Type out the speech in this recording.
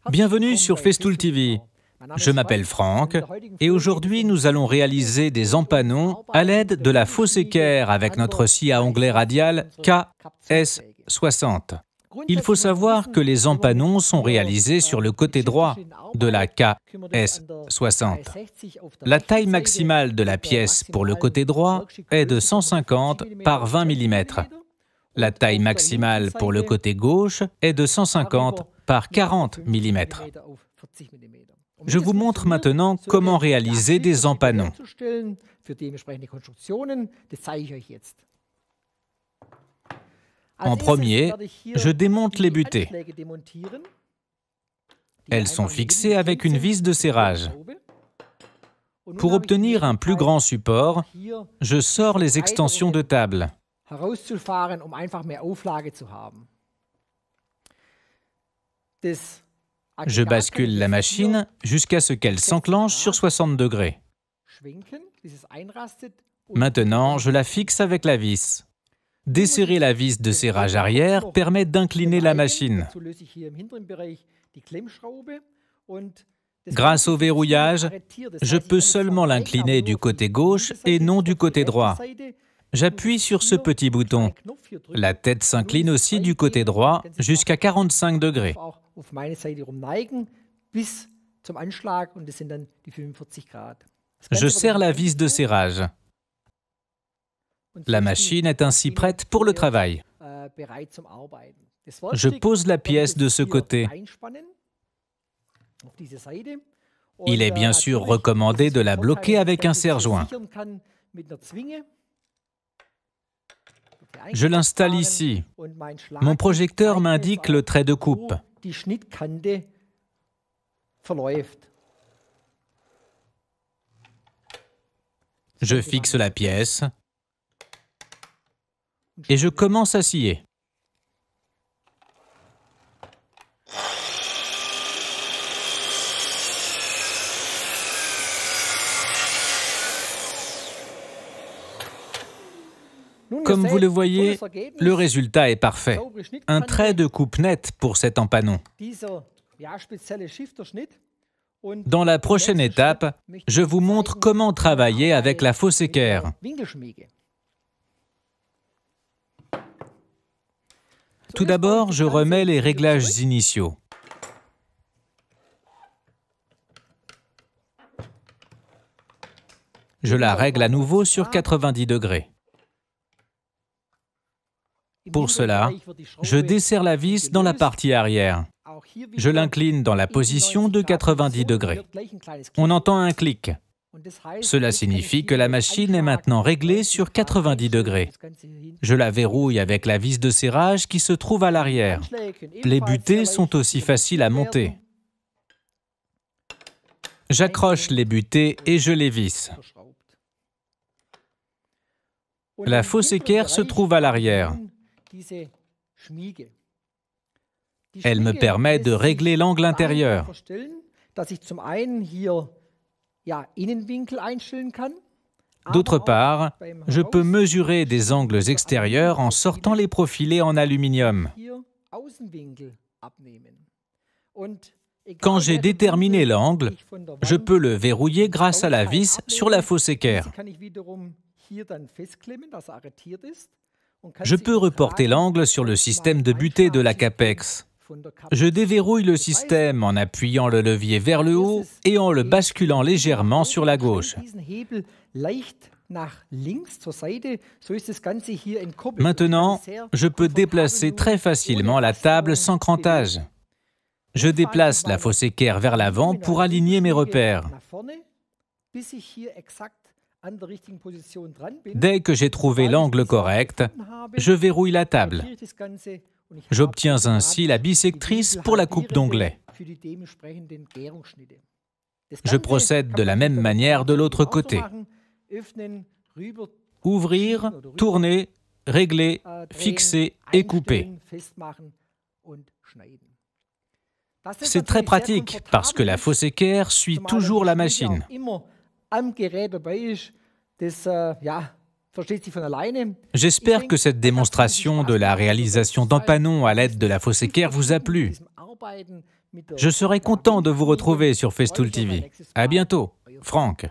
Bienvenue sur Festool TV. Je m'appelle Franck et aujourd'hui nous allons réaliser des empanons à l'aide de la fausse équerre avec notre scie à onglet radial KS60. Il faut savoir que les empanons sont réalisés sur le côté droit de la KS60. La taille maximale de la pièce pour le côté droit est de 150 par 20 mm. La taille maximale pour le côté gauche est de 150 par 40 mm. Je vous montre maintenant comment réaliser des empanons. En premier, je démonte les butées. Elles sont fixées avec une vis de serrage. Pour obtenir un plus grand support, je sors les extensions de table. Je bascule la machine jusqu'à ce qu'elle s'enclenche sur 60 degrés. Maintenant, je la fixe avec la vis. Desserrer la vis de serrage arrière permet d'incliner la machine. Grâce au verrouillage, je peux seulement l'incliner du côté gauche et non du côté droit. J'appuie sur ce petit bouton. La tête s'incline aussi du côté droit jusqu'à 45 degrés. Je serre la vis de serrage. La machine est ainsi prête pour le travail. Je pose la pièce de ce côté. Il est bien sûr recommandé de la bloquer avec un serre-joint. Je l'installe ici. Mon projecteur m'indique le trait de coupe. Je fixe la pièce et je commence à scier. Comme vous le voyez, le résultat est parfait. Un trait de coupe net pour cet empanon. Dans la prochaine étape, je vous montre comment travailler avec la fausse équerre. Tout d'abord, je remets les réglages initiaux. Je la règle à nouveau sur 90 degrés. Pour cela, je desserre la vis dans la partie arrière. Je l'incline dans la position de 90 degrés. On entend un clic. Cela signifie que la machine est maintenant réglée sur 90 degrés. Je la verrouille avec la vis de serrage qui se trouve à l'arrière. Les butées sont aussi faciles à monter. J'accroche les butées et je les visse. La fausse équerre se trouve à l'arrière. Elle me permet de régler l'angle intérieur. D'autre part, je peux mesurer des angles extérieurs en sortant les profilés en aluminium. Quand j'ai déterminé l'angle, je peux le verrouiller grâce à la vis sur la fausse équerre. Je peux reporter l'angle sur le système de butée de la Capex. Je déverrouille le système en appuyant le levier vers le haut et en le basculant légèrement sur la gauche. Maintenant, je peux déplacer très facilement la table sans crantage. Je déplace la fausse équerre vers l'avant pour aligner mes repères. Dès que j'ai trouvé l'angle correct, je verrouille la table. J'obtiens ainsi la bissectrice pour la coupe d'onglet. Je procède de la même manière de l'autre côté. Ouvrir, tourner, régler, fixer et couper. C'est très pratique parce que la fausse équerre suit toujours la machine. J'espère que cette démonstration de la réalisation d'empanons à l'aide de la fausse équerre vous a plu. Je serai content de vous retrouver sur Festool TV. À bientôt, Franck.